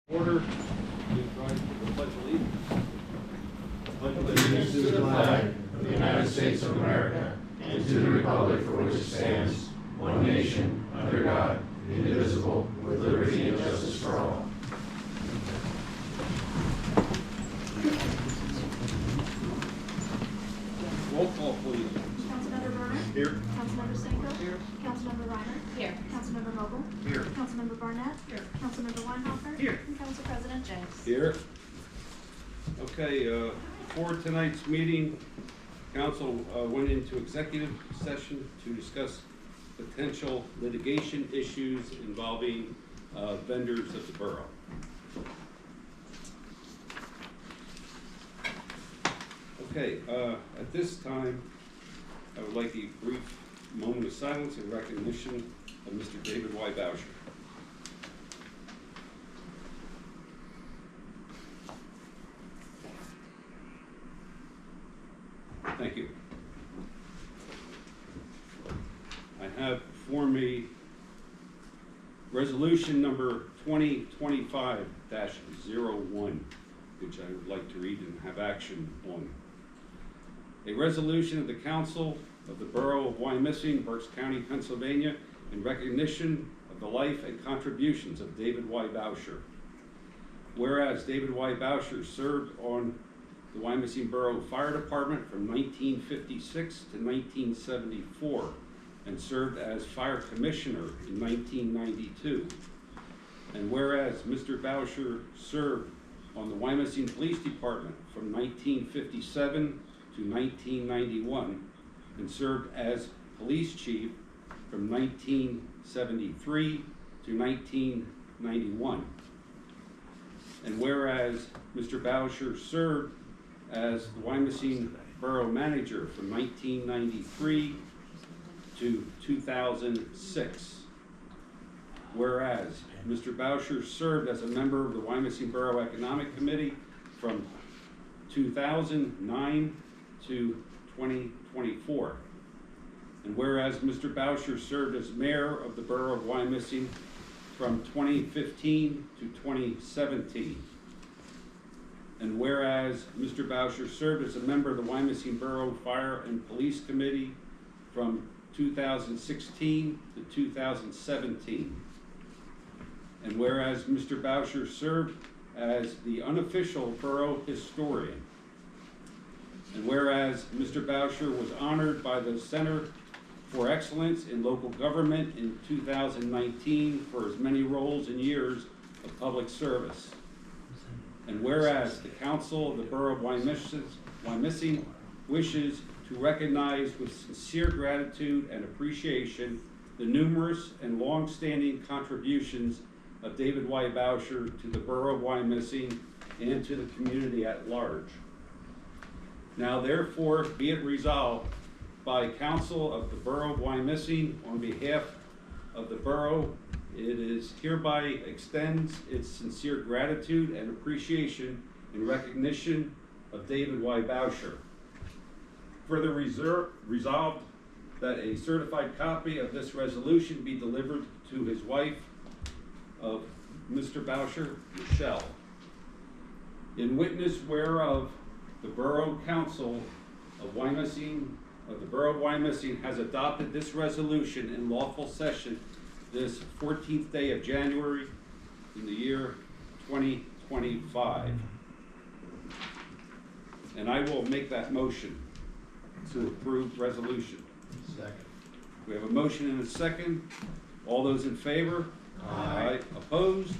Order. Please rise for the pledge of allegiance. Pledge allegiance to the flag of the United States of America and to the republic for which it stands, one nation, under God, indivisible, with liberty and justice for all. Roll call, please. Councilmember Burner? Here. Councilmember Stanko? Here. Councilmember Reiner? Here. Councilmember Vogel? Here. Councilmember Barnett? Here. Councilmember Weinhofer? Here. And Council President James. Here. Okay, for tonight's meeting, council went into executive session to discuss potential litigation issues involving vendors of the borough. Okay, at this time, I would like a brief moment of silence in recognition of Mr. David Y. Bausher. Thank you. I have before me resolution number 2025-01, which I would like to read and have action on. A resolution of the Council of the Borough of Wyomissing, Berks County, Pennsylvania, in recognition of the life and contributions of David Y. Bausher. Whereas David Y. Bausher served on the Wyomissing Borough Fire Department from 1956 to 1974 and served as Fire Commissioner in 1992. And whereas Mr. Bauscher served on the Wyomissing Police Department from 1957 to 1991 and served as Police Chief from 1973 to 1991. And whereas Mr. Bauscher served as the Wyomissing Borough Manager from 1993 to 2006. Whereas Mr. Bauscher served as a member of the Wyomissing Borough Economic Committee from 2009 to 2024. And whereas Mr. Bauscher served as Mayor of the Borough of Wyomissing from 2015 to 2017. And whereas Mr. Bauscher served as a member of the Wyomissing Borough Fire and Police Committee from 2016 to 2017. And whereas Mr. Bauscher served as the unofficial borough historian. And whereas Mr. Bauscher was honored by the Center for Excellence in Local Government in 2019 for his many roles and years of public service. And whereas the Council of the Borough of Wyomissing wishes to recognize with sincere gratitude and appreciation the numerous and long-standing contributions of David Y. Bauscher to the Borough of Wyomissing and to the community at large. Now therefore be it resolved by Council of the Borough of Wyomissing on behalf of the Borough, it is hereby extends its sincere gratitude and appreciation in recognition of David Y. Bauscher. Further resolved that a certified copy of this resolution be delivered to his wife of Mr. Bauscher, Michelle. In witness whereof, the Borough Council of Wyomissing, the Borough of Wyomissing has adopted this resolution in lawful session this 14th day of January in the year 2025. And I will make that motion to approve resolution. Second. We have a motion and a second. All those in favor? Aye. Opposed?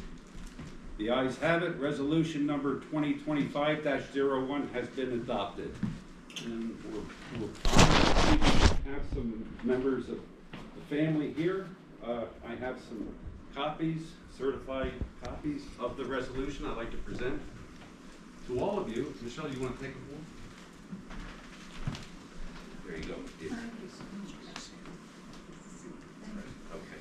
The ayes have it. Resolution number 2025-01 has been adopted. And we'll have some members of the family here. I have some copies, certified copies of the resolution I'd like to present to all of you. Michelle, you want to take a one? There you go. Yeah. Okay.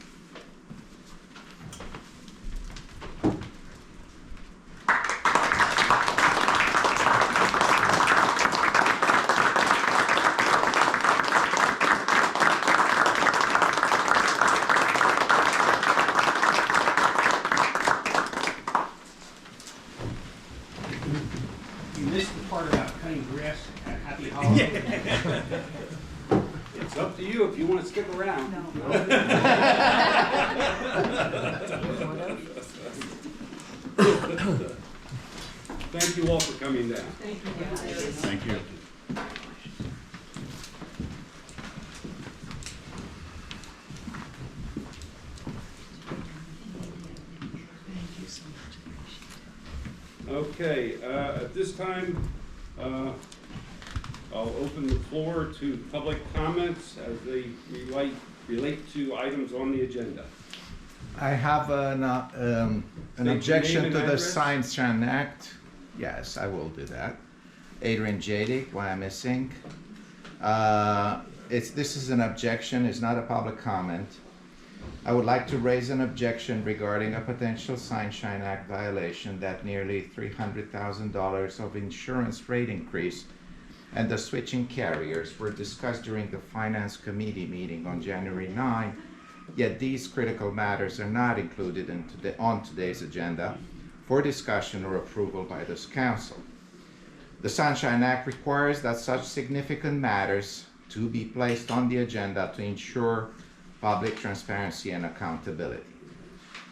part about cutting grass at Happy Holidays? It's up to you if you want to stick around. Thank you all for coming down. Thank you. Okay, at this time, I'll open the floor to public comments as they relate to items on the agenda. I have an State your objection name to and the address. Sunshine Act. Yes, I will do that. Adrian Jadik, Wyomissing. This is an objection, it's not a public comment. I would like to raise an objection regarding a potential Sunshine Act violation that nearly $300,000 of insurance rate increase and the switching carriers were discussed during the Finance Committee meeting on January 9, yet these critical matters are not included on today's agenda for discussion or approval by this council. The Sunshine Act requires that such significant matters to be placed on the agenda to ensure public transparency and accountability.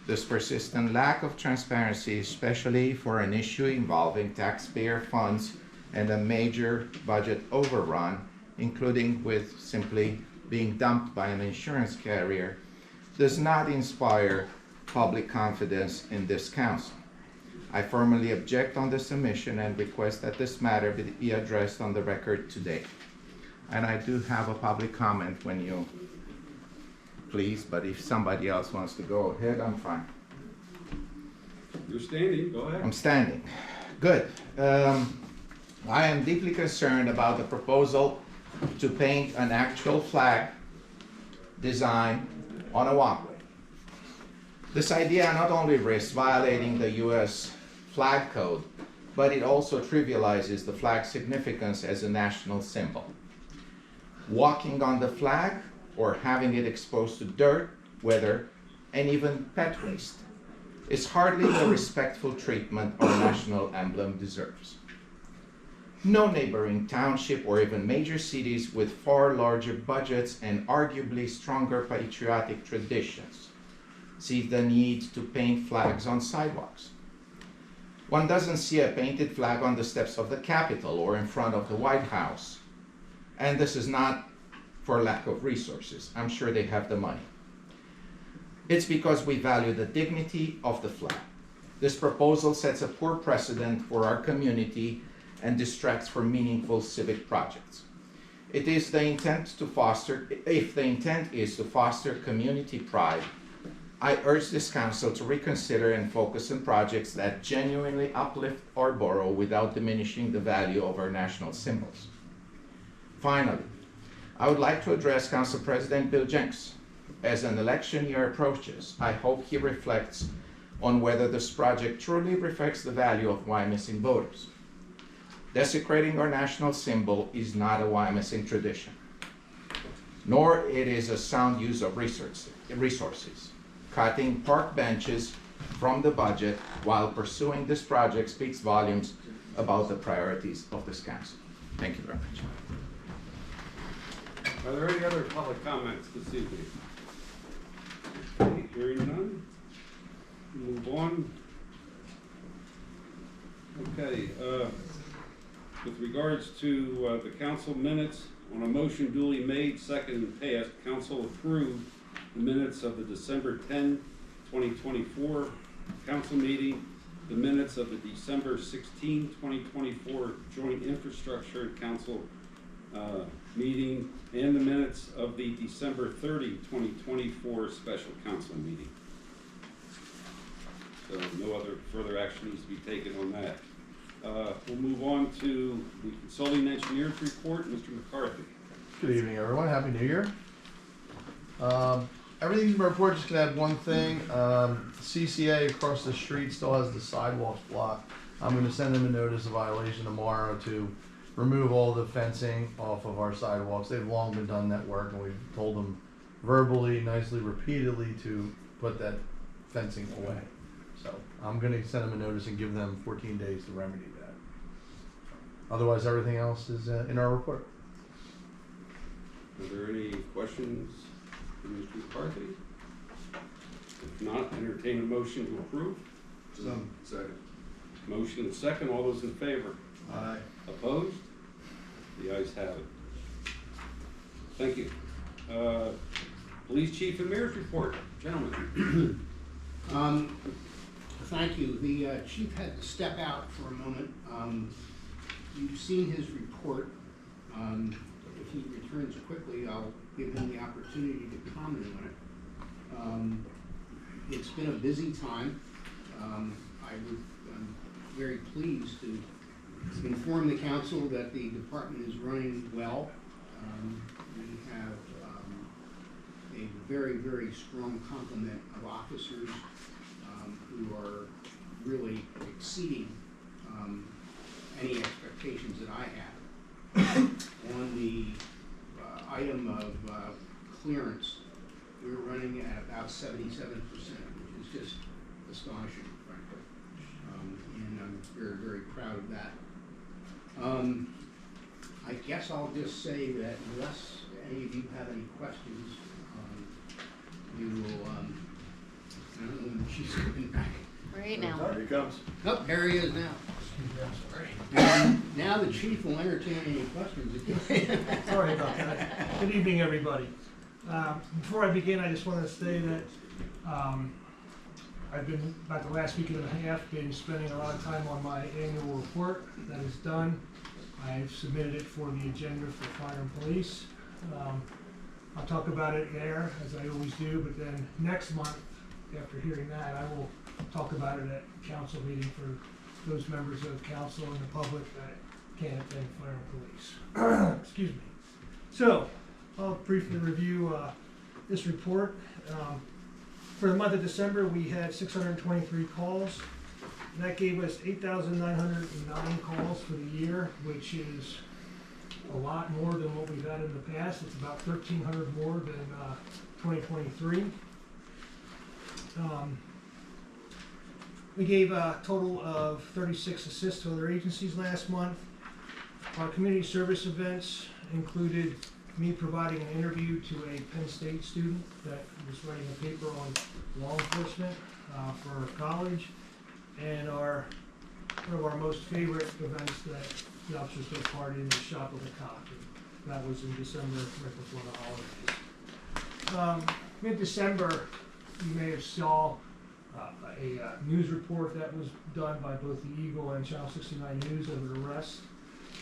This persistent lack of transparency, especially for an issue involving taxpayer funds and a major budget overrun, including with simply being dumped by an insurance carrier, does not inspire public confidence in this council. I formally object on this submission and request that this matter be addressed on the record today. And I do have a public comment when you please, but if somebody else wants to go ahead, I'm fine. You're standing, go ahead. I'm standing. Good. I am deeply concerned about the proposal to paint an actual flag design on a walkway. This idea not only risks violating the U.S. flag code, but it also trivializes the flag's significance as a national symbol. Walking on the flag or having it exposed to dirt, weather, and even pet waste is hardly the respectful treatment our national emblem deserves. No neighboring township or even major cities with far larger budgets and arguably stronger patriotic traditions see the need to paint flags on sidewalks. One doesn't see a painted flag on the steps of the Capitol or in front of the White House. And this is not for lack of resources. I'm sure they have the money. It's because we value the dignity of the flag. This proposal sets a poor precedent for our community and distracts from meaningful civic projects. If the intent is to foster community pride, I urge this council to reconsider and focus on projects that genuinely uplift our borough without diminishing the value of our national symbols. Finally, I would like to address Council President Bill Jenks. As an election year approaches, I hope he reflects on whether this project truly reflects the value of Wyomissing voters. Desecrating our national symbol is not a Wyomissing tradition, nor it is a sound use of resources. Cutting park benches from the budget while pursuing this project speaks volumes about the priorities of this council. Thank you very much. Are there any other public comments this evening? Okay, hearing none, move on. Okay, with regards to the council minutes, on a motion duly made, second and passed, council approved the minutes of the December 10, 2024 council meeting, the minutes of the December 16, 2024 joint infrastructure and council meeting, and the minutes of the December 30, 2024 special council meeting. So no other further action needs to be taken on that. We'll move on to the consulting engineer's report. Mr. McCarthy. Good evening, everyone. Happy New Year. Everything's in my report. Just gonna add one thing. CCA across the street still has the sidewalks blocked. I'm gonna send them a notice of violation tomorrow to remove all the fencing off of our sidewalks. They've long been done that work, and we've told them verbally, nicely, repeatedly to put that fencing away. So I'm gonna send them a notice and give them 14 days to remedy that. Otherwise, everything else is in our report. Are there any questions for Mr. McCarthy? If not, entertain a motion to approve. Second. Motion and second, all those in favor? Aye. Opposed? The ayes have it. Thank you. Police chief and mayor's report, gentlemen. Thank you. The chief had to step out for a moment. You've seen his report. If he returns quickly, I'll give him the opportunity to comment on it. It's been a busy time. I'm very pleased to inform the council that the department is running well. We have a very, very strong complement of officers who are really exceeding any expectations that I have. On the item of clearance, we're running at about 77%, which is just astonishing, frankly. And I'm very, very proud of that. I guess I'll just say that unless any of you have any questions, we will, I don't know when the chief's coming back. Right now. Here he comes. Oh, there he is now. Now the chief will entertain any questions. Sorry about that. Good evening, everybody. Before I begin, I just want to say that I've been, about the last week and a half, been spending a lot of time on my annual report. That is done. I've submitted it for the agenda for fire and police. I'll talk about it there, as I always do, but then next month, after hearing that, I will talk about it at council meeting for those members of council and the public that can't attend fire and police. Excuse me. So, I'll briefly review this report. For the month of December, we had 623 calls. That gave us 8,909 calls for the year, which is a lot more than what we've had in the past. It's about 1,300 more than 2023. We gave a total of 36 assists to other agencies last month. Our community service events included me providing an interview to a Penn State student that was writing a paper on law enforcement for college, and one of our most favorite events that the officers took part in was Shop of the Cock. That was in December, right before the holidays. Mid-December, you may have saw a news report that was done by both the Eagle and Channel 69 News of an arrest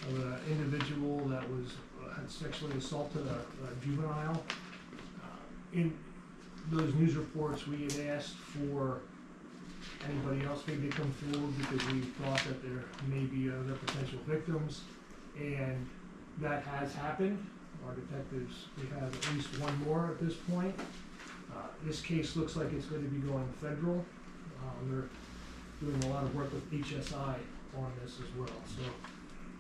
of an individual that was had sexually assaulted a juvenile. In those news reports, we had asked for anybody else maybe to come forward because we thought that there may be other potential victims, and that has happened. Our detectives, we have at least one more at this point. This case looks like it's going to be going federal. They're doing a lot of work with HSI on this as well. So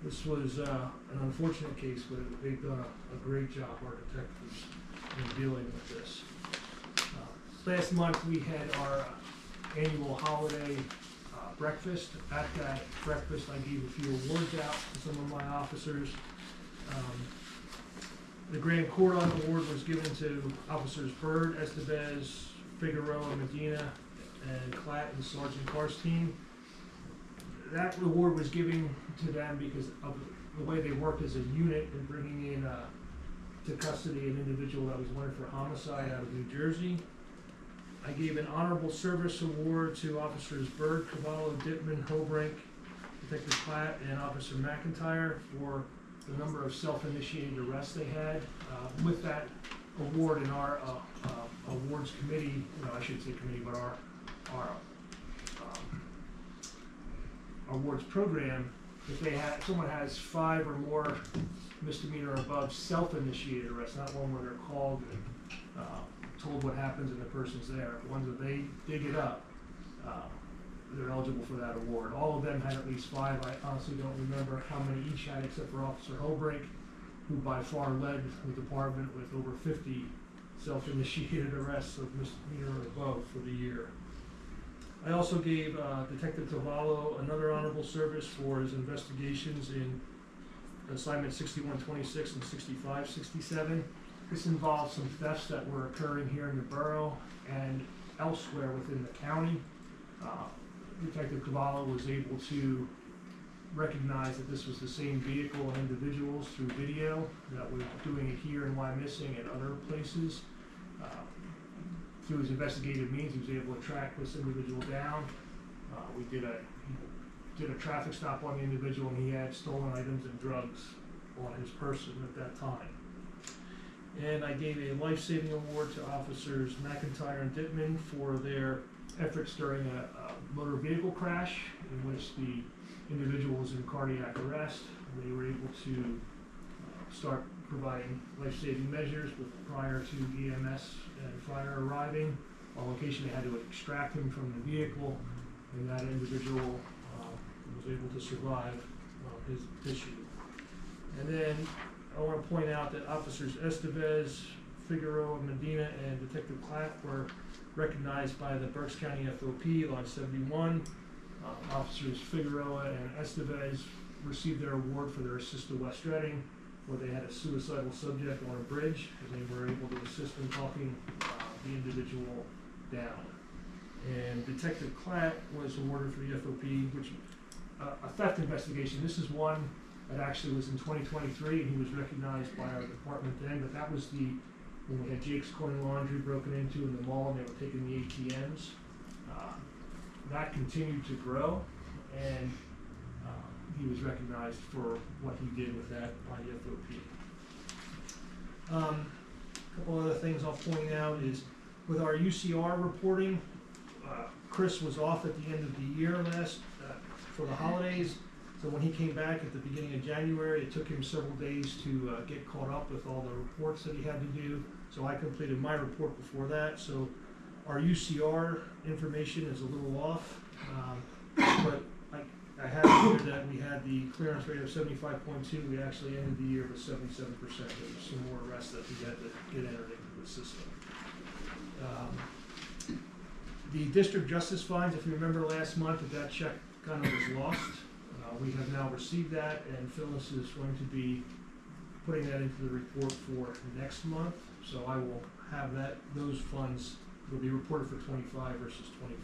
this was an unfortunate case, but they've done a great job, our detectives, in dealing with this. Last month we had our annual holiday breakfast. At that breakfast I gave a few awards out to some of my officers. The Grand Cordon Award was given to Officers Bird, Estevez, Figueroa, Medina, and Klatt and Sergeant Karstein. That award was given to them because of the way they worked as a unit in bringing in to custody an individual that was wanted for homicide out of New Jersey. I gave an Honorable Service Award to Officers Bird, Cavallo, Dittman, Hobrink, Detective Klatt, and Officer McIntyre for the number of self-initiated arrests they had. With that award in our awards committee, I shouldn't say committee, but our awards program, if someone has 5 or more misdemeanor or above self-initiated arrests, not one where they're called and told what happens and the person's there, the ones that they dig it up, they're eligible for that award. All of them had at least 5. I honestly don't remember how many each had except for Officer Hobrink, who by far led the department with over 50 self-initiated arrests of misdemeanor or above for the year. I also gave Detective Cavallo another honorable service for his investigations in assignment 6126 and 6567. This involves some thefts that were occurring here in the borough and elsewhere within the county. Detective Cavallo was able to recognize that this was the same vehicle and individuals through video, that was doing it here in Wyomissing and other places. Through his investigative means, he was able to track this individual down. He did a traffic stop on the individual, and he had stolen items and drugs on his person at that time. And I gave a life-saving award to officers McIntyre and Dittman for their efforts during a motor vehicle crash in which the individual was in cardiac arrest. They were able to start providing life-saving measures prior to EMS and fire arriving. On location, they had to extract him from the vehicle, and that individual was able to survive his issue. And then I want to point out that officers Estevez, Figueroa, Medina, and Detective Clapp were recognized by the Berks County FOP, Line 71. Officers Figueroa and Estevez received their award for their assist to West Reading, where they had a suicidal subject on a bridge, and they were able to assist in talking the individual down. And Detective Clapp was awarded for the FOP, which a theft investigation. This is one that actually was in 2023, and he was recognized by our department then, but that was when we had Jake's Coin Laundry broken into in the mall, and they were taking the ATMs. That continued to grow, and he was recognized for what he did with that by the FOP. A couple other things I'll point out is with our UCR reporting, Chris was off at the end of the year for the holidays. So when he came back at the beginning of January, it took him several days to get caught up with all the reports that he had to do. So I completed my report before that. So our UCR information is a little off, but I have here that we had the clearance rate of 75.2. We actually ended the year with 77%. There was some more arrests that we had to get entered into the system. The district justice fines, if you remember last month, that check kind of was lost. We have now received that, and Phyllis is going to be putting that into the report for next month. So I will have those funds will be reported for 25 versus 24.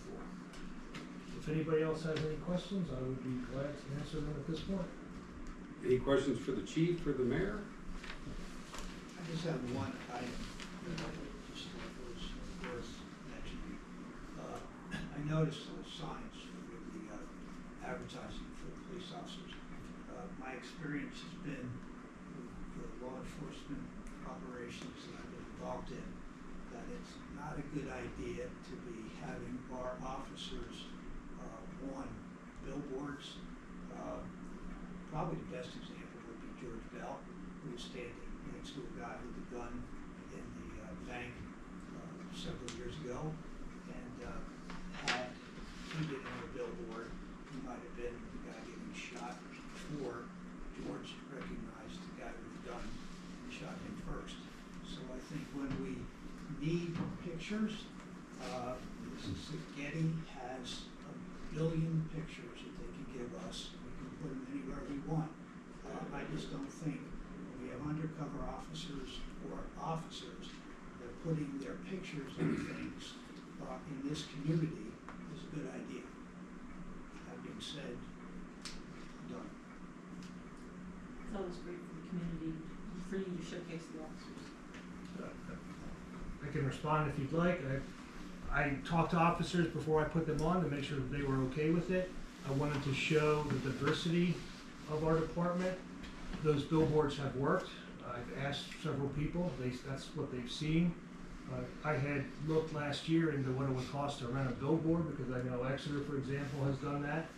If anybody else has any questions, I would be glad to answer them at this point. Any questions for the chief or the mayor? I just have one item that I just thought was worth mentioning. I noticed the signs with the advertising for the police officers. My experience has been with the law enforcement operations that I've been involved in, that it's not a good idea to be having our officers on billboards. Probably the best example would be George Bell, who was standing next to a guy with a gun in the bank several years ago, and had he been on a billboard, he might have been the guy getting shot before George recognized the guy with the gun and shot him first. So I think when we need pictures, Getty has a billion pictures that they can give us. We can put them anywhere we want. I just don't think when we have undercover officers or officers that putting their pictures on things in this community is a good idea. That being said, I'm done. It's always great for the community, for you to showcase the officers. I can respond if you'd like. I talked to officers before I put them on to make sure that they were okay with it. I wanted to show the diversity of our department. Those billboards have worked. I've asked several people, that's what they've seen. I had looked last year into what it would cost to rent a billboard, because I know Exeter, for example, has done that.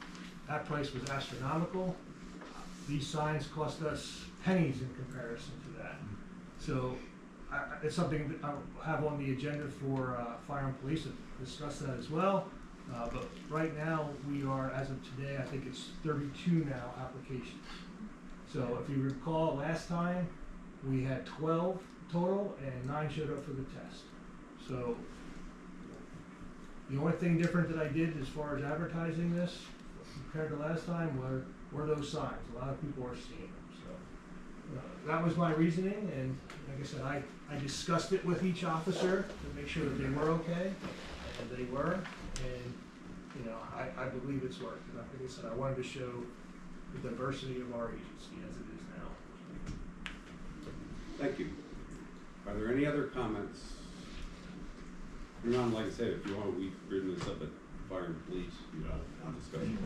That price was astronomical. These signs cost us pennies in comparison to that. So it's something that I'll have on the agenda for fire and police to discuss that as well. But right now, we are, as of today, I think it's 32 now applications. So if you recall, last time, we had 12 total and 9 showed up for the test. So the only thing different that I did as far as advertising this compared to last time were those signs. A lot of people are seeing them. So That was my reasoning, and like I said, I discussed it with each officer to make sure that they were okay, and they were, and, you know, I believe it's worked. And like I said, I wanted to show the diversity of our agency as it is now. Thank you. Are there any other comments? None, like I said, if you want, we've written this up at Fire and Police. Discussion.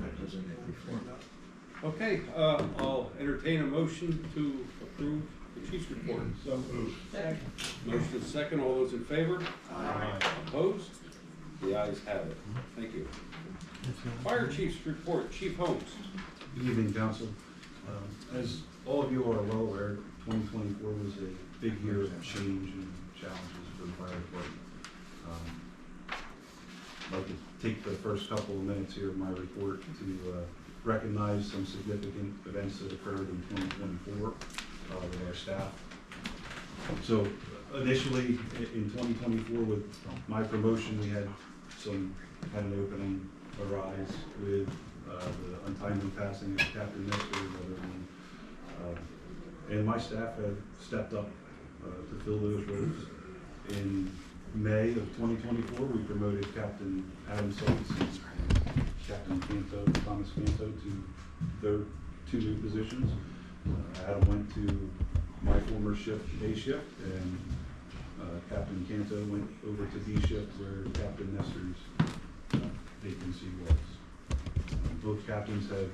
Okay, I'll entertain a motion to approve the chief's report. So moved. Motion is second. All those in favor? Aye. Opposed? The ayes have it. Thank you. Fire chief's report. Chief Holmes. Good evening, Council. As all of you are well aware, 2024 was a big year of change and challenges for the fire department. I'd like to take the first couple of minutes here of my report to recognize some significant events that occurred in 2024 with our staff. So initially, in 2024, with my promotion, we had an opening arise with the untimely passing of Captain Nestor, and my staff have stepped up to fill those roles. In May of 2024, we promoted Captain Adam Seitz and Captain Thomas Canto to their 2 new positions. Adam went to my former shift, A shift, and Captain Canto went over to B shift where Captain Nestor's vacancy was. Both captains have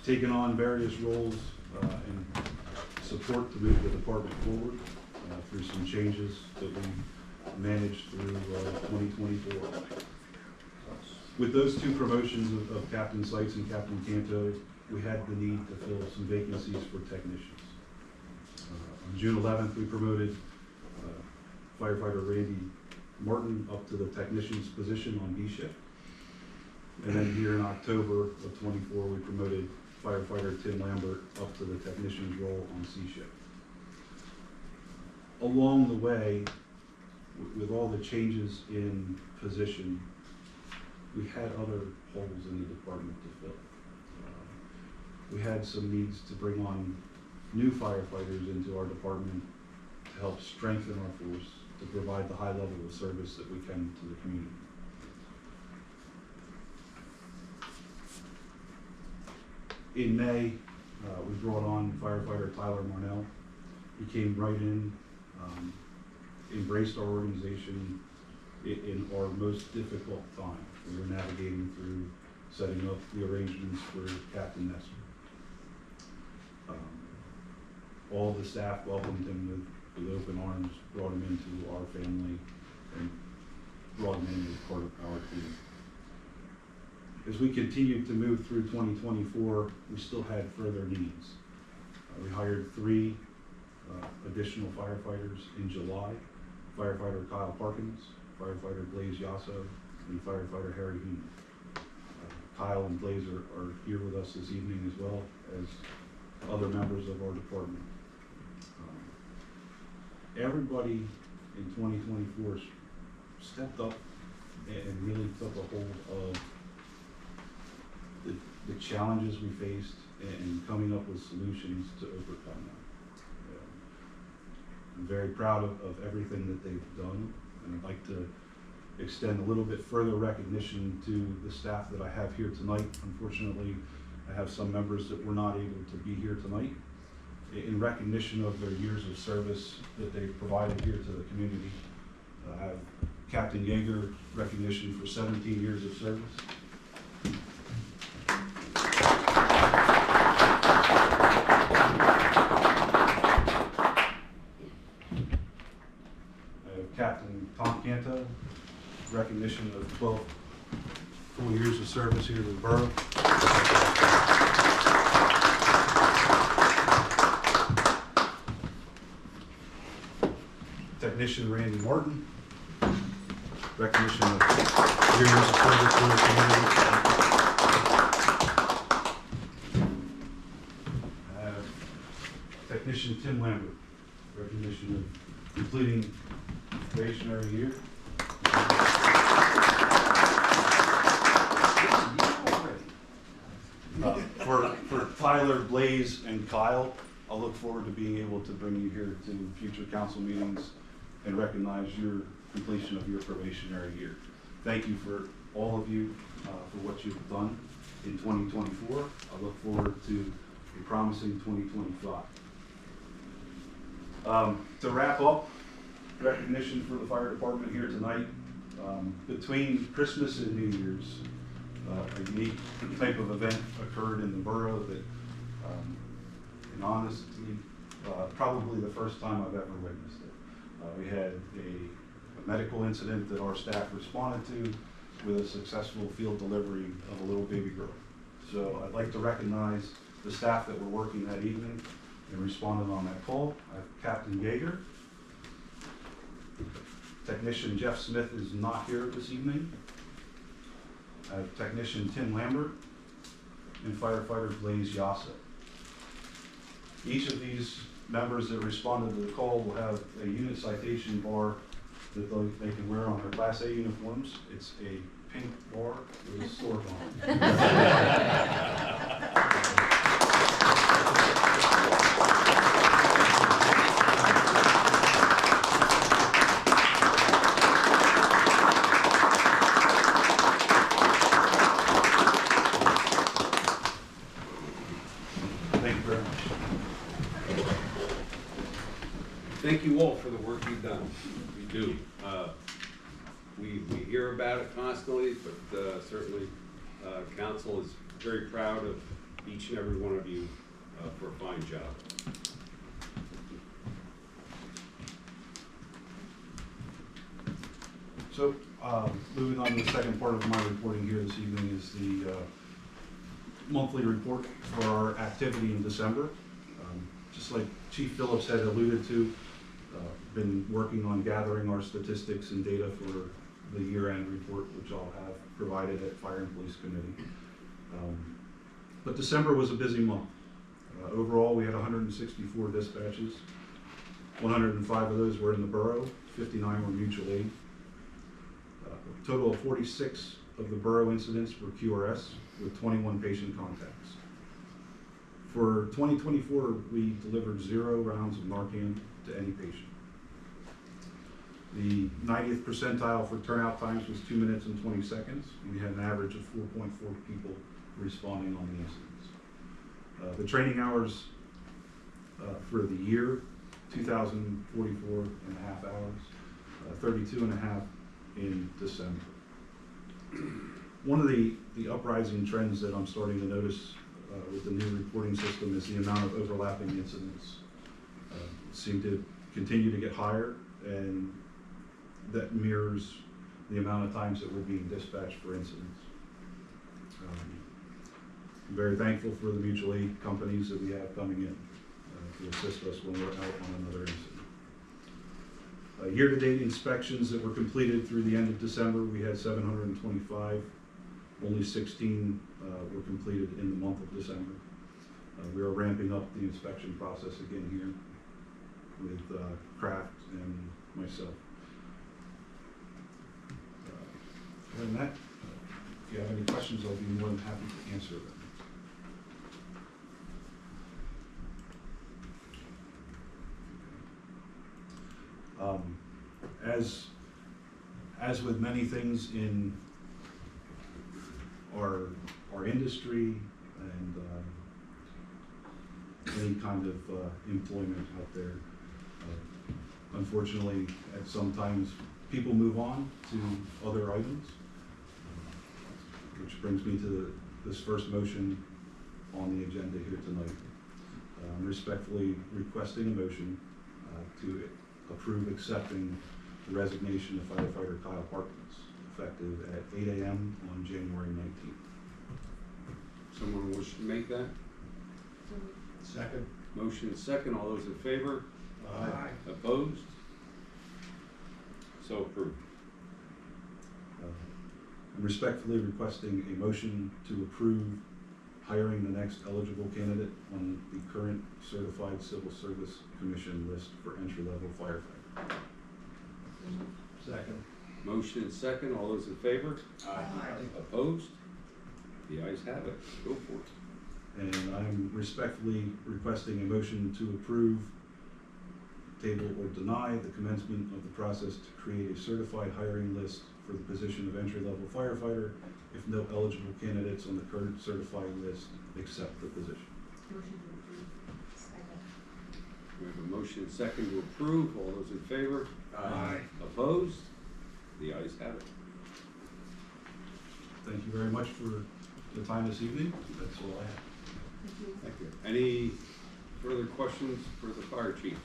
taken on various roles and support to move the department forward through some changes that we managed through 2024. With those 2 promotions of Captain Seitz and Captain Canto, we had the need to fill some vacancies for technicians. On June 11th, we promoted firefighter Randy Martin up to the technician's position on B shift. And then here in October of 24, we promoted firefighter Tim Lambert up to the technician's role on C shift. Along the way, with all the changes in position, we had other holes in the department to fill. We had some needs to bring on new firefighters into our department to help strengthen our force, to provide the high level of service that we can to the community. In May, we brought on firefighter Tyler Marnell. He came right in, embraced our organization in our most difficult time. We were navigating through setting up the arrangements for Captain Nestor. All the staff welcomed him with open arms, brought him into our family, and brought him in as part of our team. As we continued to move through 2024, we still had further needs. We hired 3 additional firefighters in July: firefighter Kyle Parkins, firefighter Blaze Yasso, and firefighter Harry Heenan. Kyle and Blaze are here with us this evening as well as other members of our department. Everybody in 2024 stepped up and really took a hold of the challenges we faced and coming up with solutions to overcome them. I'm very proud of everything that they've done, and I'd like to extend a little bit further recognition to the staff that I have here tonight. Unfortunately, I have some members that were not able to be here tonight. In recognition of their years of service that they've provided here to the community, I have Captain Yeager recognition for 17 years of service. Captain Tom Canto, recognition of 12 full years of service here to the borough. Technician Randy Martin, recognition of years of service to the community. Technician Tim Lambert, recognition of completing probationary year. For Tyler, Blaze, and Kyle, I'll look forward to being able to bring you here to future council meetings and recognize your completion of your probationary year. Thank you for all of you for what you've done in 2024. I look forward to a promising 2025. To wrap up, recognition for the fire department here tonight. Between Christmas and New Year's, a unique type of event occurred in the borough that, and honestly, probably the first time I've ever witnessed it. We had a medical incident that our staff responded to with a successful field delivery of a little baby girl. So I'd like to recognize the staff that were working that evening and responded on that call. I have Captain Yeager. Technician Jeff Smith is not here this evening. I have Technician Tim Lambert and Firefighter Blaze Yassa. Each of these members that responded to the call will have a unit citation bar that they can wear on their Class A uniforms. It's a pink bar with a sword on it. Thank you very much. Thank you all for the work you've done. We do. We hear about it constantly, but certainly council is very proud of each and every one of you for a fine job. So, moving on to the second part of my reporting here this evening is the monthly report for our activity in December. Just like Chief Phillips had alluded to, been working on gathering our statistics and data for the year-end report, which I'll have provided at Fire and Police Committee. But December was a busy month. Overall, we had 164 dispatches. 105 of those were in the borough, 59 were mutual aid. A total of 46 of the borough incidents were QRS with 21 patient contacts. For 2024, we delivered 0 rounds of Narcan to any patient. The 90th percentile for turnout times was 2 minutes and 20 seconds. We had an average of 4.4 people responding on the incidents. The training hours for the year, 2,044 and a half hours, 32 and a half in December. One of the uprising trends that I'm starting to notice with the new reporting system is the amount of overlapping incidents seem to continue to get higher, and that mirrors the amount of times that we're being dispatched for incidents. I'm very thankful for the mutual aid companies that we have coming in to assist us when we're out on another incident. Year-to-date inspections that were completed through the end of December, we had 725. Only 16 were completed in the month of December. We are ramping up the inspection process again here with Kraft and myself. Other than that, if you have any questions, I'll be more than happy to answer them. As with many things in our industry and any kind of employment out there, unfortunately, at sometimes people move on to other items, which brings me to this first motion on the agenda here tonight. I'm respectfully requesting a motion to approve accepting the resignation of Firefighter Kyle Parkins, effective at 8 a.m. on January 19th. Someone wish to make that? Second. Motion is second. All those in favor? Aye. Opposed? So approved. I'm respectfully requesting a motion to approve hiring the next eligible candidate on the current Certified Civil Service Commission list for entry-level firefighter. Second. Motion is second. All those in favor? Aye. Opposed? The ayes have it. Go for it. And I'm respectfully requesting a motion to approve, table, or deny the commencement of the process to create a certified hiring list for the position of entry-level firefighter if no eligible candidates on the current certified list accept the position. Motion to approve. Second. We have a motion and second to approve. All those in favor? Aye. Opposed? The ayes have it. Thank you very much for the time this evening. That's all I have. Thank you. Thank you. Any further questions for the fire chief?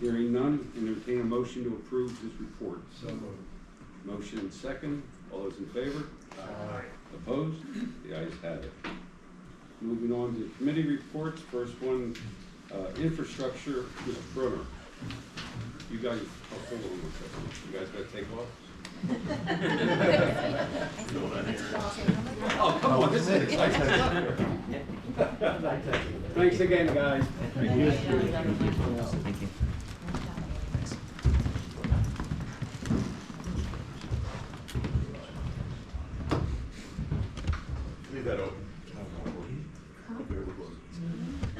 Hearing none, entertain a motion to approve his report. So moved. Motion and second. All those in favor? Aye. Opposed? The ayes have it. Moving on to committee reports. First one, infrastructure, Mr. Brunner. You guys, hold on one second. You guys gotta take off? Oh, come on, this is exciting stuff here. Thanks again, guys. Thank you. Leave that open.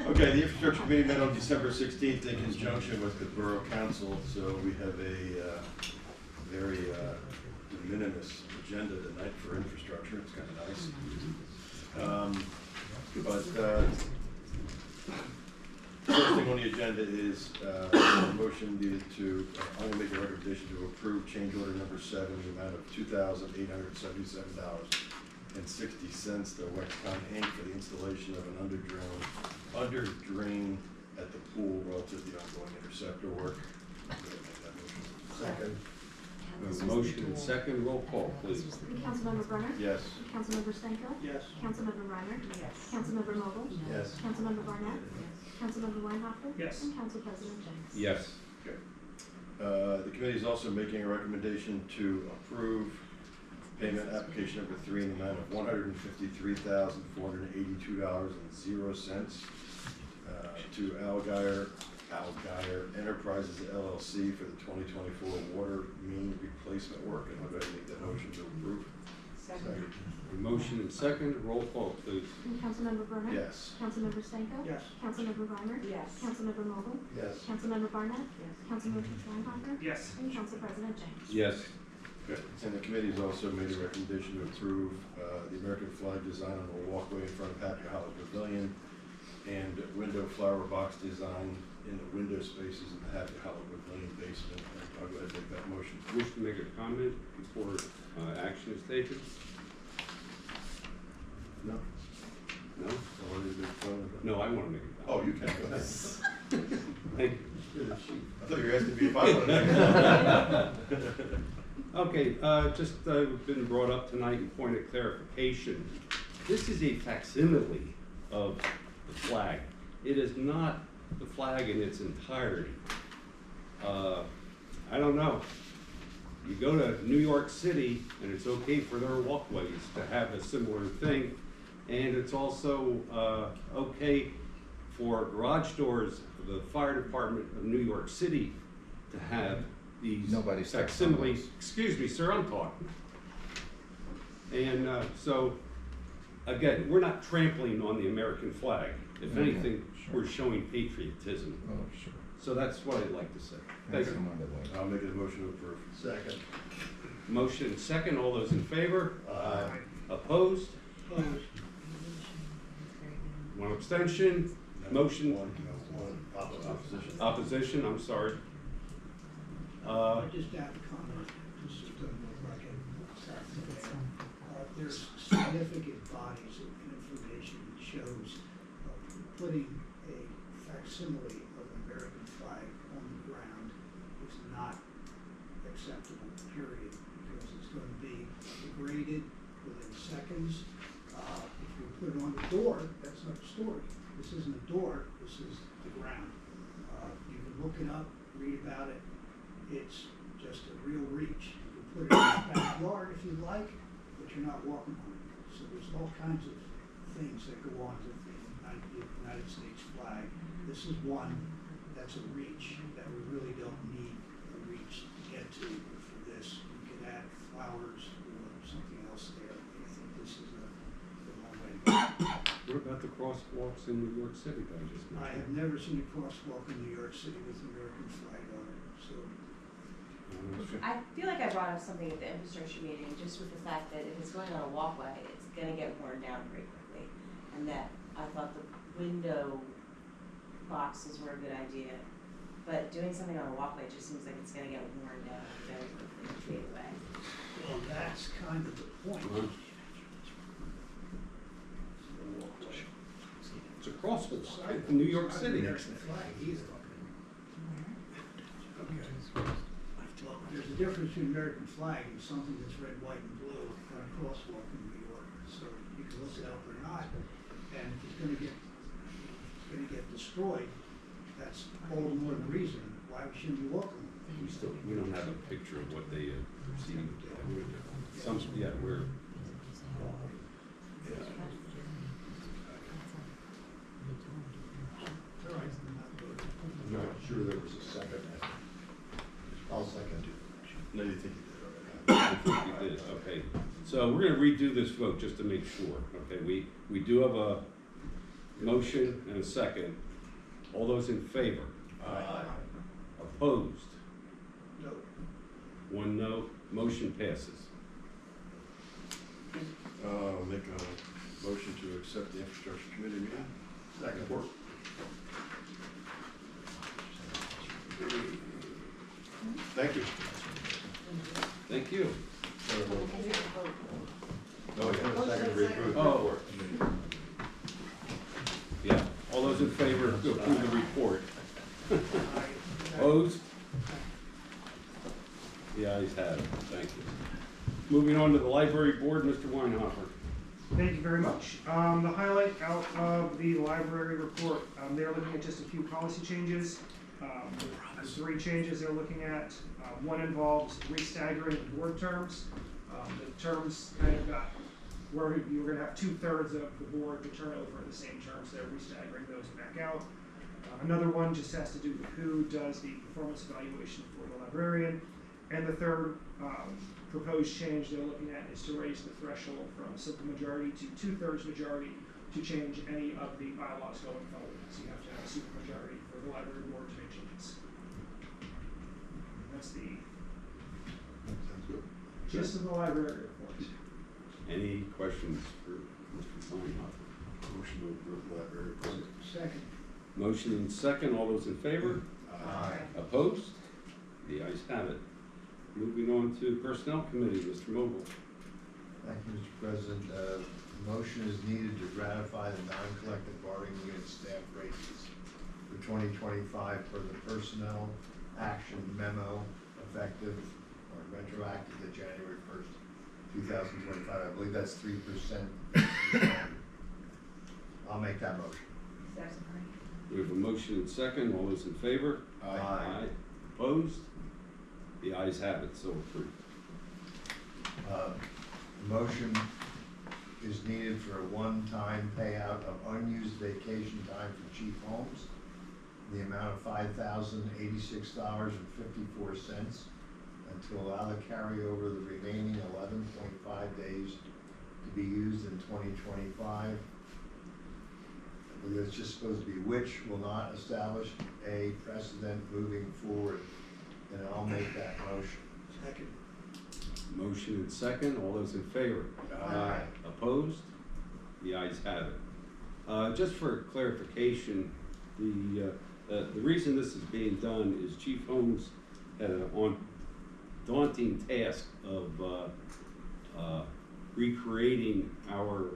Okay, the infrastructure committee met on December 16th in conjunction with the Borough Council, so we have a very de minimis agenda tonight for infrastructure. It's kind of nice. First thing on the agenda is a motion needed to, I'm going to make a recommendation to approve change order number 7 in the amount of $2,877.60 to Wexcom Inc. for the installation of an underdrain at the pool relative to the ongoing interceptor work. I'm going to make that motion. Second. We have a motion and second. Roll call, please. Councilmember Brunner? Yes. Councilmember Stenko? Yes. Councilmember Reiner? Yes. Councilmember Vogel? Yes. Councilmember Barnett? Councilmember Weinhofer? Yes. And Council President James? Yes. The committee is also making a recommendation to approve payment application number 3 in the amount of $153,482.00 to Algeyer Enterprises LLC for the 2024 water main replacement work, and I'll go ahead and make that motion to approve. Second. A motion and second. Roll call, please. Councilmember Brunner? Yes. Councilmember Stenko? Yes. Councilmember Reiner? Yes. Councilmember Vogel? Yes. Councilmember Barnett? Yes. Councilmember Weinhofer? Yes. And Council President James? Yes. Good. And the committee has also made a recommendation to approve the American flag design on the walkway in front of Happy Hollow Pavilion and window flower box design in the window spaces in the Happy Hollow Pavilion basement. And I'll go ahead and make that motion. Wish to make a comment before action is taken? No. No? I wanted to make No, I want to make a comment. Oh, you can go ahead. Thank you. I thought you were asking me if I wanted to make a comment. Okay, just been brought up tonight in point of clarification. This is a facsimile of the flag. It is not the flag in its entirety. I don't know. You go to New York City and it's okay for their walkways to have a similar thing. And it's also okay for garage doors of the fire department of New York City to have these Nobody steps on facsimiles. those. Excuse me, sir, I'm talking. And so, again, we're not trampling on the American flag. If Okay, anything, sure. we're showing patriotism. Oh, sure. So that's what I'd like to say. Thank That's you. another way. I'll make a motion to approve. Second. Motion second. All those in favor? Aye. Opposed? One abstention. Motion. One opposition. Opposition, I'm sorry. I just have a comment, just to record. There's significant bodies of information that shows putting a facsimile of an American flag on the ground is not acceptable, period, because it's going to be degraded within seconds. If you put it on the door, that's not a story. This isn't a door, this is the ground. You can look it up, read about it. It's just a real reach. You can put it in your backyard if you like, but you're not walking on it. So there's all kinds of things that go on to the United States flag. This is one that's a reach that we really don't need a reach to get to for this. We could add flowers or something else there. I think this is the wrong way to go. about the crosswalks in New York City that I just I mentioned? have never seen a crosswalk in New York City with American flag on it, so. I feel like I brought up something at the infrastructure meeting, just with the fact that if it's going on a walkway, it's gonna get worn down very quickly. And that I thought the window boxes were a good idea, but doing something on a walkway just seems like it's gonna get worn down very quickly and fade away. Well, that's kind of the point. It's a crosswalk in New York City. American flag either. Well, there's a difference between American flag and something that's red, white, and blue on a crosswalk in New York. So you can look it up or not, and if it's gonna get destroyed, that's all the more the reason why we shouldn't be walking. We don't have a picture of what they perceive. Some, yeah, we're. I'm not sure there was a second. I'll second it. No, you think you did already. I think we did, okay. So we're gonna redo this vote just to make sure, okay? We do have a motion and a second. All those in favor? Aye. Opposed? No. One no, motion passes. I'll make a motion to accept the infrastructure committee meeting. Second. Thank you. Thank you. No, yeah, second to reapprove the Oh. report. Yeah, all those in favor to approve the report? Opposed? The ayes have it, thank you. Moving on to the library board, Mr. Weinhofer. Thank you very much. The highlight out of the library report, they're looking at just a few policy changes. There's 3 changes they're looking at. One involves restaggering the board terms. The terms kind of got, where you were gonna have 2/3 of the board to turn over in the same terms, they're restaggering those back out. Another one just has to do with who does the performance evaluation for the librarian. And the third proposed change they're looking at is to raise the threshold from simple majority to 2/3 majority to change any of the bylaws going forward. So you have to have a super majority for the library board to make changes. That's the Sounds good. gist of the library report. Any questions for Mr. Weinhofer? Motion to approve the library report. Second. Motion and second, all those in favor? Aye. Opposed? The ayes have it. Moving on to personnel committee, Mr. Mogul. Thank you, Mr. President. Motion is needed to ratify the non-collective bargaining unit staff raises for 2025 for the personnel action memo effective or retroactive to January 1st, 2025. I believe that's 3%. I'll make that motion. We have a motion and second, all those in favor? Aye. Opposed? The ayes have it, so approved. Motion is needed for a one-time payout of unused vacation time for Chief Holmes, the amount of $5,086.54, and to allow the carryover of the remaining 11.5 days to be used in 2025. I believe it's just supposed to be which will not establish a precedent moving forward, and I'll make that motion. Second. Motion and second, all those in favor? Aye. Opposed? The ayes have it. Just for clarification, the reason this is being done is Chief Holmes had an daunting task of recreating our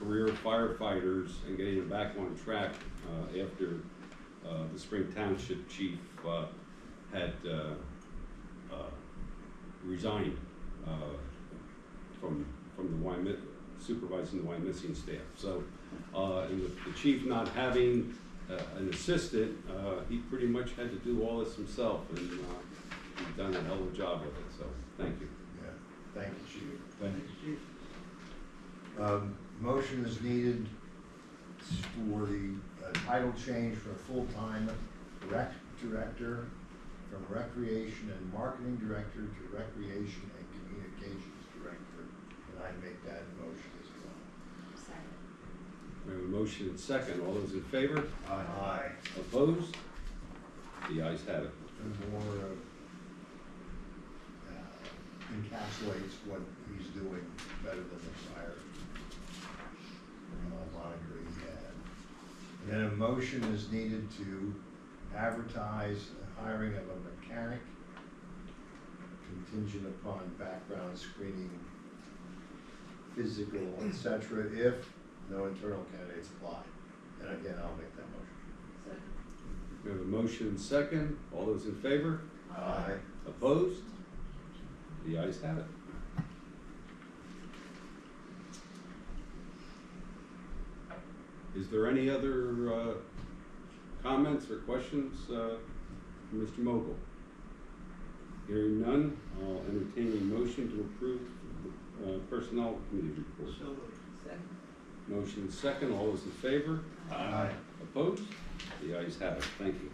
career firefighters and getting them back on track after the Spring Township chief had resigned from the supervising the Wyomissing staff. So, and with the chief not having an assistant, he pretty much had to do all this himself, and he's done a hell of a job with it. So, thank you. Yeah, thank you, Chief. Thank you. Motion is needed for the title change for a full-time rec director from recreation and marketing director to recreation and communications director, and I make that motion as well. Second. motion and second. All those in favor? Aye. Opposed? The ayes have it. And more encapsulates what he's doing better than the prior moniker he had. And then a motion is needed to advertise the hiring of a mechanic contingent upon background screening, physical, etc., if no internal candidates apply. And again, I'll make that motion. We have a motion and second. All those in favor? Aye. Opposed? The ayes have it. Is there any other comments or questions from Mr. Mogul? Hearing none, I'll entertain a motion to approve Personnel Committee report. So moved. Second. Motion and second. All those in favor? Aye. Opposed? The ayes have it. Thank you.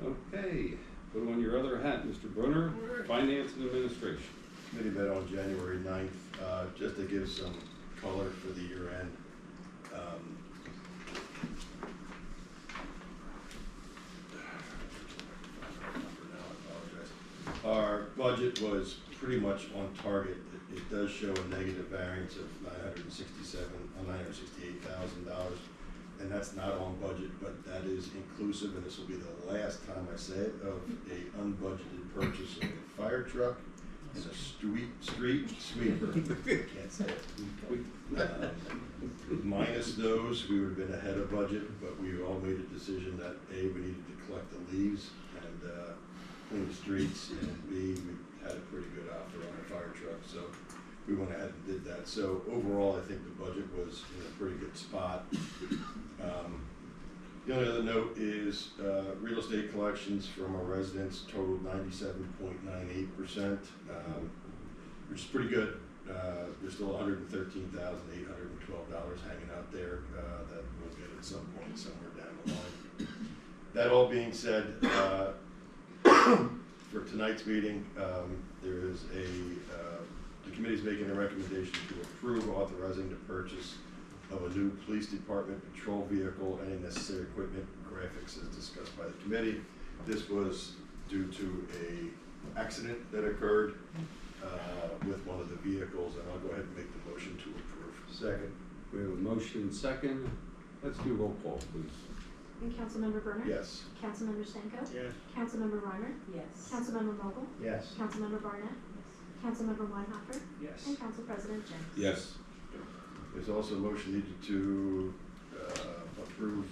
Okay, put on your other hat, Mr. Brunner, Finance and Administration. Committee met on January 9th, just to give some color for the year end. Our budget was pretty much on target. It does show a negative variance of $968,000, and that's not on budget, but that is inclusive, and this will be the last time I say it, of a unbudgeted purchase of a fire truck and a street sweeper. Can't say it. Minus those, we would have been ahead of budget, but we all made a decision that A, we needed to collect the leaves and clean the streets, and B, we had a pretty good offer on a fire truck, so we went ahead and did that. So overall, I think the budget was in a pretty good spot. The only other note is real estate collections from our residents totaled 97.98%, which is pretty good. There's still $113,812 hanging out there that we'll get at some point somewhere down the line. That all being said, for tonight's meeting, there is the committee's making a recommendation to approve authorizing the purchase of a new police department patrol vehicle and necessary equipment, graphics as discussed by the committee. This was due to a accident that occurred with one of the vehicles, and I'll go ahead and make the motion to approve. Second. We have a motion and second. Let's do roll call, please. And Councilmember Brenner? Yes. Councilmember Stanko? Yes. Councilmember Reimer? Yes. Councilmember Mogul? Yes. Councilmember Barnett? Councilmember Weinhoffer? Yes. And Council President James? Yes. There's also a motion needed to approve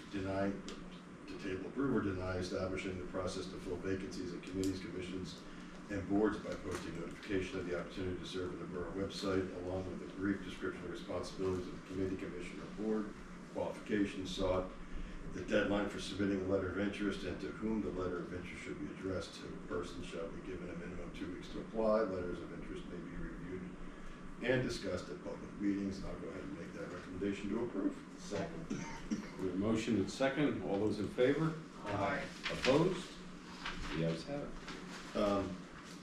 or deny establishing the process to fill vacancies in committees, commissions, and boards by posting notification of the opportunity to serve on the borough website, along with a brief description of responsibilities of the committee, commission, or board, qualifications sought, the deadline for submitting a letter of interest, and to whom the letter of interest should be addressed to. A person shall be given a minimum of 2 weeks to apply. Letters of interest may be reviewed and discussed at public meetings, and I'll go ahead and make that recommendation to approve. Second. We have a motion and second. All those in favor? Aye. Opposed? The ayes have it.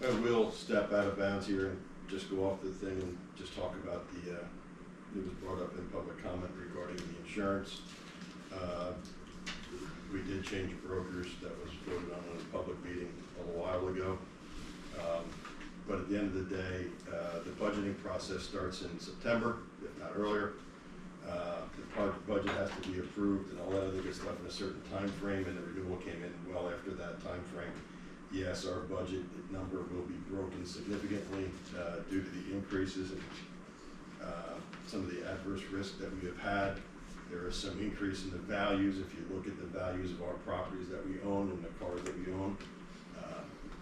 I will step out of bounds here and just go off the thing and just talk about it was brought up in public comment regarding the insurance. We did change brokers. That was voted on in a public meeting a little while ago. But at the end of the day, the budgeting process starts in September, if not earlier. The budget has to be approved and all that other good stuff in a certain time frame, and the renewal came in well after that time frame. Yes, our budget number will be broken significantly due to the increases in some of the adverse risk that we have had. There is some increase in the values. If you look at the values of our properties that we own and the cars that we own,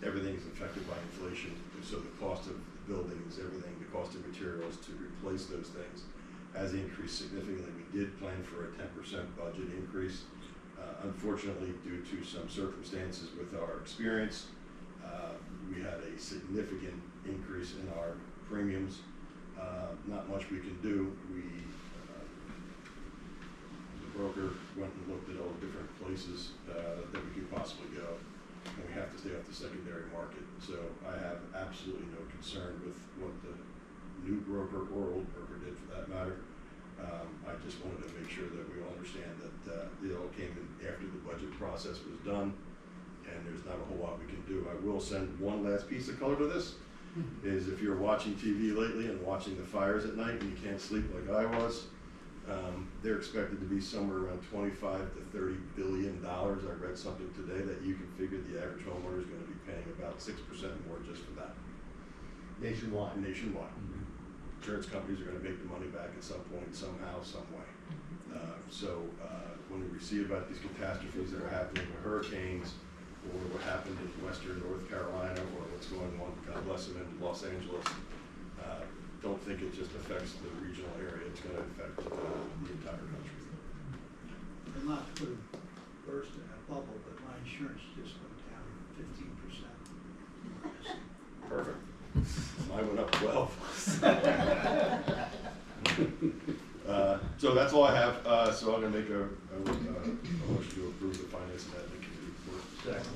everything is affected by inflation. So the cost of buildings, everything, the cost of materials to replace those things has increased significantly. We did plan for a 10% budget increase. Unfortunately, due to some circumstances with our experience, we had a significant increase in our premiums. Not much we can do. The broker went and looked at all the different places that we could possibly go, and we have to stay off the secondary market. So I have absolutely no concern with what the new broker or old broker did for that matter. I just wanted to make sure that we all understand that it all came in after the budget process was done, and there's not a whole lot we can do. I will send one last piece of color to this, is if you're watching TV lately and watching the fires at night and you can't sleep like I was, they're expected to be somewhere around 25 to 30 billion dollars. I read something today that you can figure the average homeowner is going to be paying about 6% more just for that. Nationwide. Nationwide. Insurance companies are going to make the money back at some point, somehow, some way. When we receive about these catastrophes that are happening with hurricanes, or what happened in western North Carolina, or what's going on, God bless them, in Los Angeles, don't think it just affects the regional area. It's going to affect the entire country. I'm not to put a burst in that bubble, but my insurance just went down 15%. Perfect. Mine went up 12. So that's all I have. So I'm going to make a motion to approve the Finance and Admin Committee report. Second.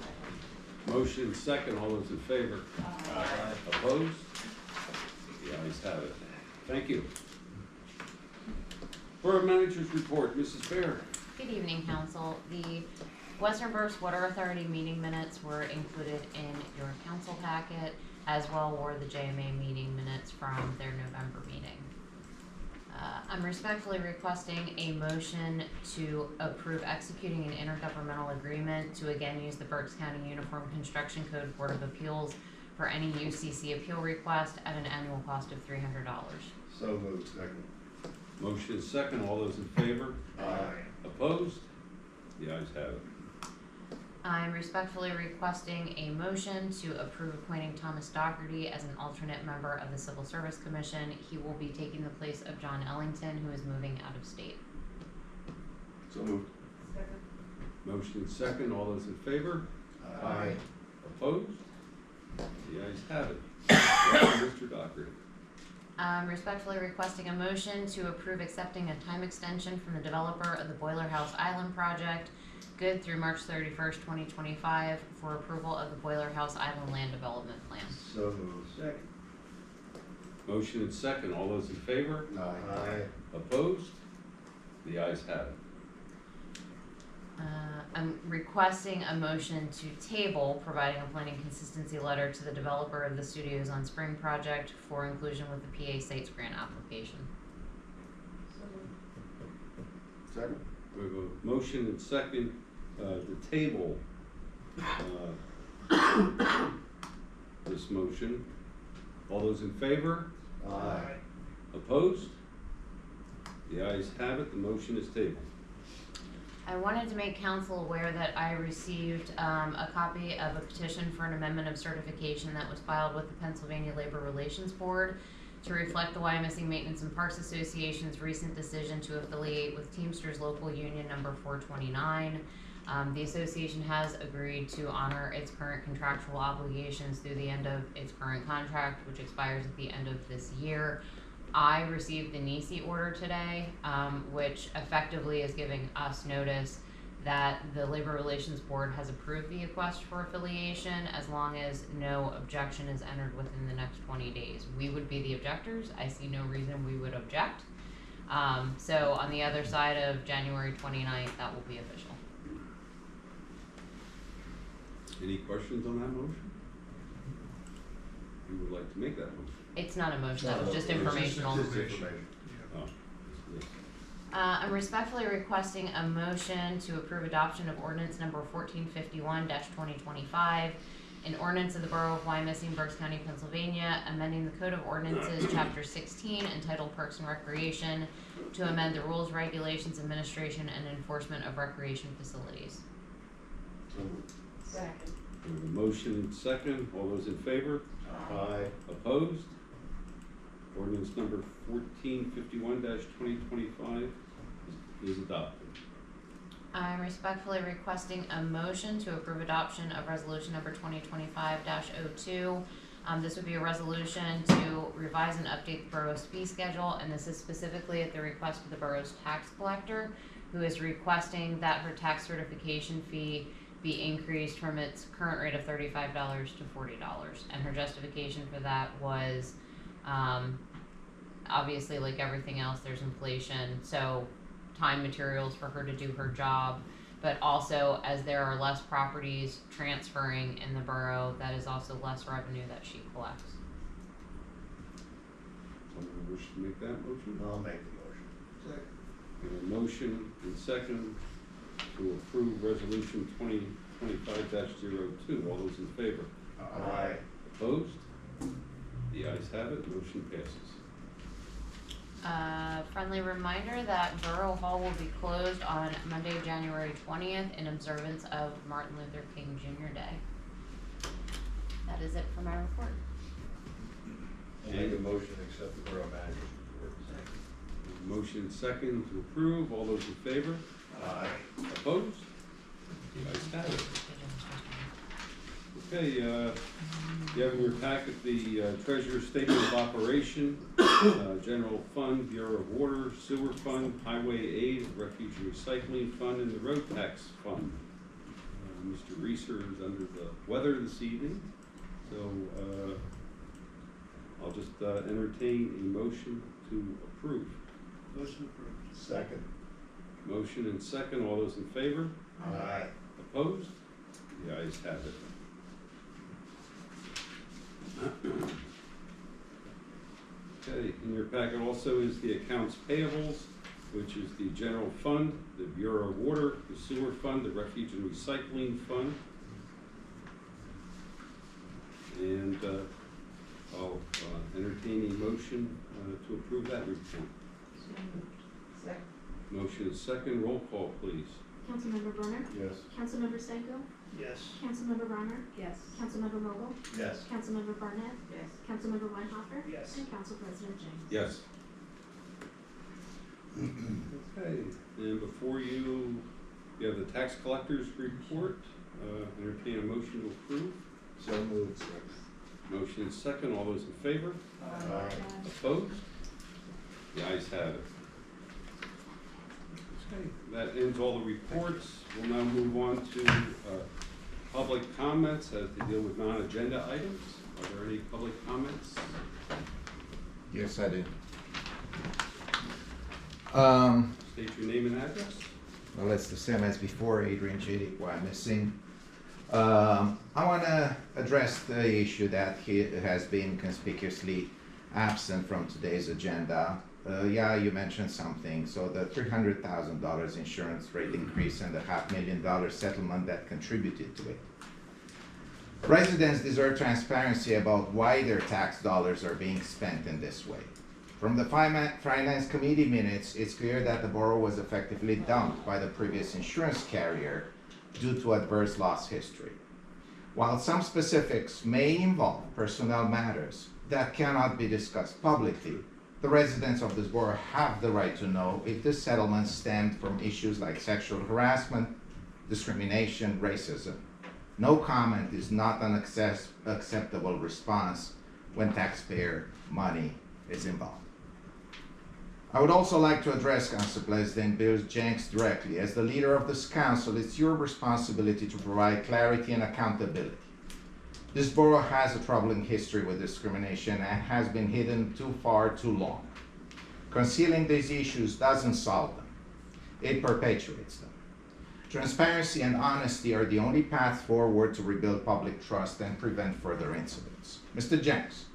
Motion second, all those in favor? Aye. Opposed? The ayes have it. Thank you. Borough Manager's Report, Mrs. Bear. Good evening, Council. The Western Burst Water Authority meeting minutes were included in your council packet, as well were the JMA meeting minutes from their November meeting. I'm respectfully requesting a motion to approve executing an intergovernmental agreement to again use the Berks County Uniform Construction Code Board of Appeals for any UCC appeal request at an annual cost of $300. So moved. Second. Motion second, all those in favor? Aye. Opposed? The ayes have it. I'm respectfully requesting a motion to approve appointing Thomas Dougherty as an alternate member of the Civil Service Commission. He will be taking the place of John Ellington, who is moving out of state. So moved. Motion second, all those in favor? Aye. Opposed? The ayes have it. Welcome, Mr. Dougherty. I'm respectfully requesting a motion to approve accepting a time extension from the developer of the Boiler House Island project, good through March 31st, 2025, for approval of the Boiler House Island Land Development Plan. So moved. Second. Motion and second, all those in favor? Aye. Opposed? The ayes have it. I'm requesting a motion to table providing a planning consistency letter to the developer of the Studios on Spring project for inclusion with the PA Sites grant application. Second. We have a motion and second to table this motion. All those in favor? Aye. Opposed? The ayes have it. The motion is tabled. I wanted to make council aware that I received a copy of a petition for an amendment of certification that was filed with the Pennsylvania Labor Relations Board to reflect the Wyomissing Maintenance and Parks Association's recent decision to affiliate with Teamsters Local Union number 429. The association has agreed to honor its current contractual obligations through the end of its current contract, which expires at the end of this year. I received the NISI order today, which effectively is giving us notice that the Labor Relations Board has approved the request for affiliation as long as no objection is entered within the next 20 days. We would be the objectors. I see no reason we would object. So on the other side of January 29th, that will be official. Any questions on that motion? Who would like to make that motion? It's not a motion, that was just informational. Just information. Oh, yes. I'm respectfully requesting a motion to approve adoption of ordinance number 1451-2025, an ordinance of the Borough of Wyomissing, Berks County, Pennsylvania, amending the Code of Ordinances, Chapter 16, entitled Parks and Recreation, to amend the rules, regulations, administration, and enforcement of recreation facilities. So moved. Second. We have a motion and second. All those in favor? Aye. Opposed? Ordinance number 1451-2025 is adopted. I'm respectfully requesting a motion to approve adoption of resolution number 2025-02. This would be a resolution to revise and update the borough's fee schedule, and this is specifically at the request of the borough's tax collector, who is requesting that her tax certification fee be increased from its current rate of $35 to $40. And her justification for that was, obviously, like everything else, there's inflation. So time materials for her to do her job. But also, as there are less properties transferring in the borough, that is also less revenue that she collects. Someone wish to make that motion? I'll make the motion. Second. We have a motion and second to approve resolution 2025-02. All those in favor? Aye. Opposed? The ayes have it, motion passes. Friendly reminder that Borough Hall will be closed on Monday, January 20th in observance of Martin Luther King Jr. Day. That is it for my report. I'll make a motion to accept the borough manager's report. Motion and second to approve. All those in favor? Aye. Opposed? The ayes have it. Okay, you have in your packet the treasurer's statement of operation, general fund, Bureau of Water, sewer fund, highway aid, refuge and recycling fund, and the road tax fund. Mr. Reeser is under the weather this evening, so I'll just entertain a motion to approve. Motion approved. Second. Motion and second. All those in favor? Aye. Opposed? The ayes have it. Okay, in your packet also is the accounts payables, which is the general fund, the Bureau of Water, the sewer fund, the refuge and recycling fund. And I'll entertain a motion to approve that report. Second. Motion is second. Roll call, please. Councilmember Brunner? Yes. Councilmember Senko? Yes. Councilmember Bronner? Yes. Councilmember Vogel? Yes. Councilmember Barnett? Yes. Councilmember Weinhofer? Yes. And Council President James. Yes. Okay, and before you have the tax collector's report. Entertain a motion to approve. So moved. Second. Motion is second. All those in favor? Aye. Opposed? The ayes have it. Okay, that ends all the reports. We'll now move on to public comments as they deal with non-agenda items. Are there any public comments? Yes, I do. State your name and address. Well, it's the same as before, Adrian J. Wyomissing. I want to address the issue that has been conspicuously absent from today's agenda. Yeah, you mentioned something. So the $300,000 insurance rate increase and the $500,000 settlement that contributed to it. Residents deserve transparency about why their tax dollars are being spent in this way. From the Finance Committee minutes, it's clear that the borough was effectively dumped by the previous insurance carrier due to adverse loss history. While some specifics may involve personnel matters that cannot be discussed publicly, the residents of this borough have the right to know if this settlement stemmed from issues like sexual harassment, discrimination, racism. No comment is not an acceptable response when taxpayer money is involved. I would also like to address Council President Bill Jenks directly. As the leader of this council, it's your responsibility to provide clarity and accountability. This borough has a troubling history with discrimination and has been hidden too long. Concealing these issues doesn't solve them. It perpetuates them. Transparency and honesty are the only path forward to rebuild public trust and prevent further incidents. Mr. Jenks,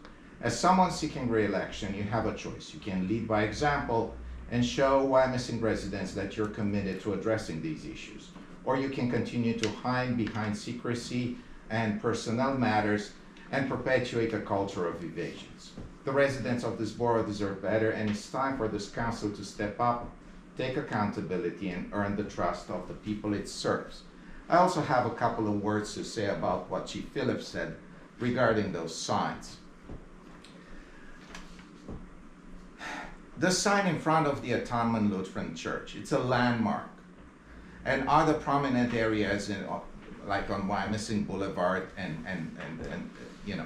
as someone seeking re-election, you have a choice. You can lead by example and show Wyomissing residents that you're committed to addressing these issues, or you can continue to hide behind secrecy and personnel matters and perpetuate a culture of evasions. The residents of this borough deserve better, and it's time for this council to step up, take accountability, and earn the trust of the people it serves. I also have a couple of words to say about what Chief Phillips said regarding those signs. The sign in front of the Atonement Lutheran Church, it's a landmark. And other prominent areas like on Wyomissing Boulevard and you know,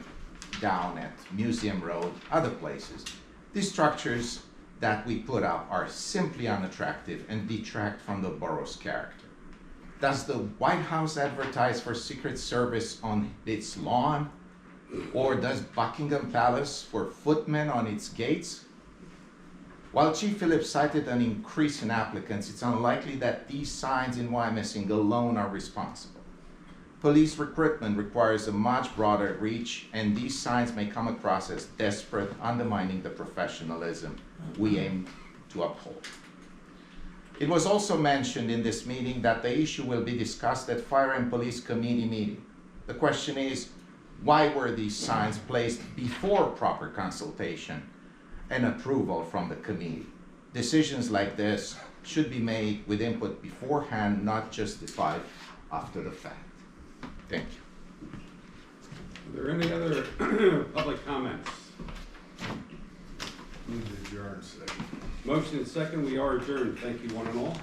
down at Museum Road, other places. These structures that we put up are simply unattractive and detract from the borough's character. Does the White House advertise for Secret Service on its lawn? Or does Buckingham Palace for footmen on its gates? While Chief Phillips cited an increase in applicants, it's unlikely that these signs in Wyomissing alone are responsible. Police recruitment requires a much broader reach, and these signs may come across as desperate, undermining the professionalism we aim to uphold. It was also mentioned in this meeting that the issue will be discussed at Fire and Police Committee meeting. The question is, why were these signs placed before proper consultation and approval from the committee? Decisions like this should be made with input beforehand, not justified after the fact. Thank you. Are there any other public comments? Move to adjourn, second. Motion and second, we are adjourned. Thank you, one and all.